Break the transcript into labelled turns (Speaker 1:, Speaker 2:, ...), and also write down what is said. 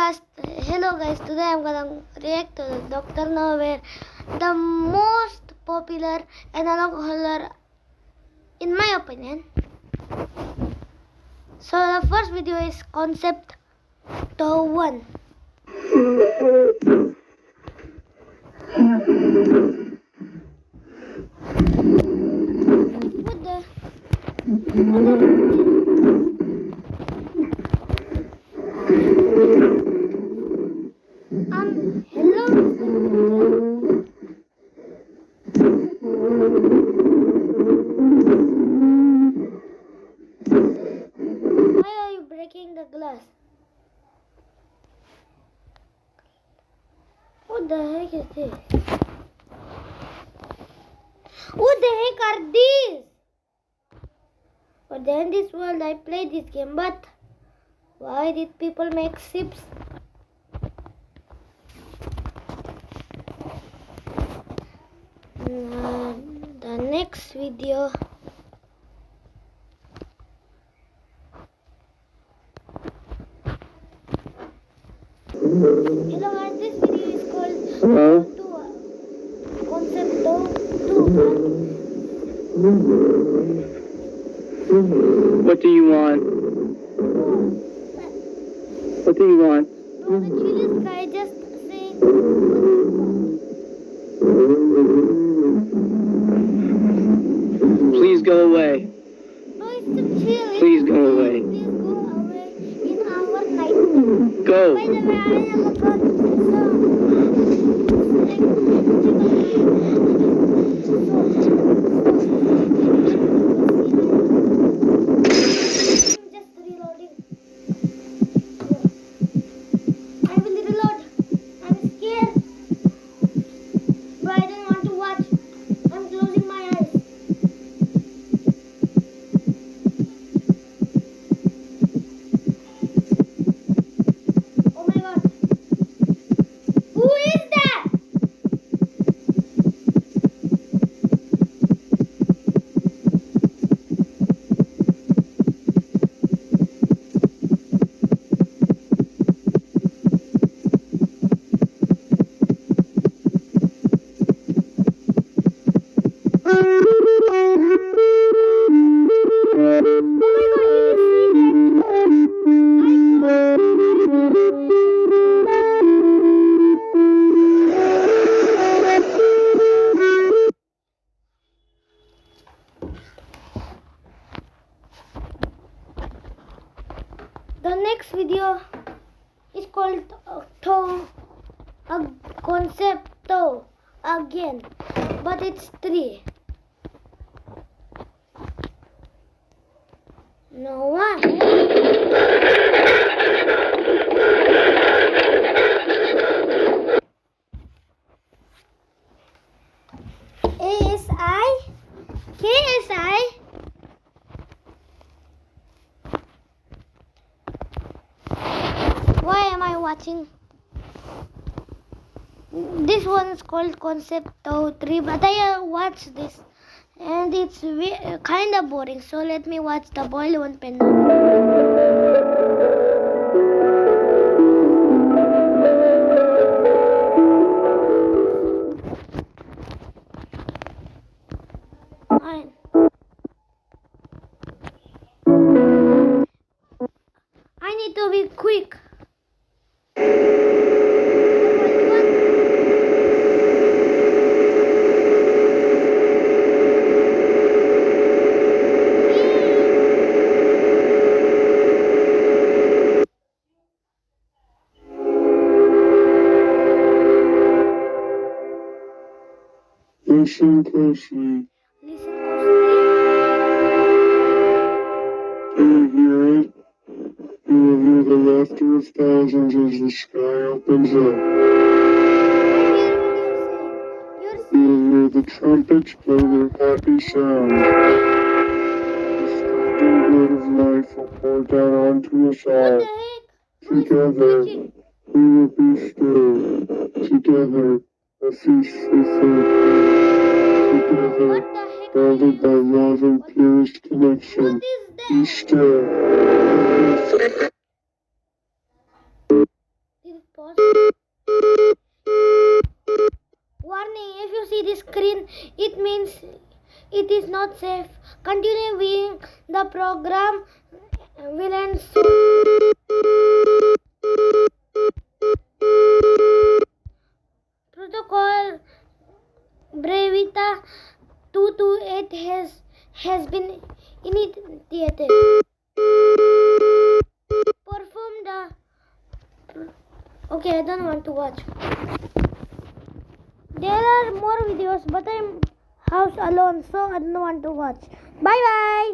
Speaker 1: hello guys. Today I'm gonna react to Dr. Nowhere, the most popular analog horror in my opinion. So the first video is Concept Tow 1. What the? Hello, why are you breaking the glass? What the heck is this? What the heck are these? But in this world I played this game, but why did people make ships? The next video hello guys, this video is called Concept 2.
Speaker 2: What do you want? What do you want?
Speaker 1: Bro, the chillest guy just saying.
Speaker 2: Please go away.
Speaker 1: Bro, it's too chill.
Speaker 2: Please go away.
Speaker 1: Please go away in our night.
Speaker 2: Go.
Speaker 1: By the way, I am about just reloading. I will reload. I'm scared. But I don't want to watch. I'm closing my eyes. Oh my god. Who is that? The next video is called Concept Tow again, but it's 3. No one. ASI? KSI? Why am I watching? This one is called Concept Tow 3, but I watched this and it's kind of boring, so let me watch the Boil One Pen. Fine. I need to be quick.
Speaker 2: Listen closely.
Speaker 1: Listen closely.
Speaker 2: Do you hear it? You will hear the laughter of thousands as the sky opens up. You will hear the trumpets play their happy sound. The sweet blood of life will pour down onto us all.
Speaker 1: What the heck?
Speaker 2: Together, we will be still. Together, a feast for faith. Together,
Speaker 1: What the heck?
Speaker 2: bounded by love and purest connection.
Speaker 1: What is that?
Speaker 2: Be still.
Speaker 1: Warning, if you see this screen, it means it is not safe. Continue viewing the program will end soon. Protocol Brevita 228 has been initiated. Perform the... Okay, I don't want to watch. There are more videos, but I'm house alone, so I don't want to watch. Bye bye.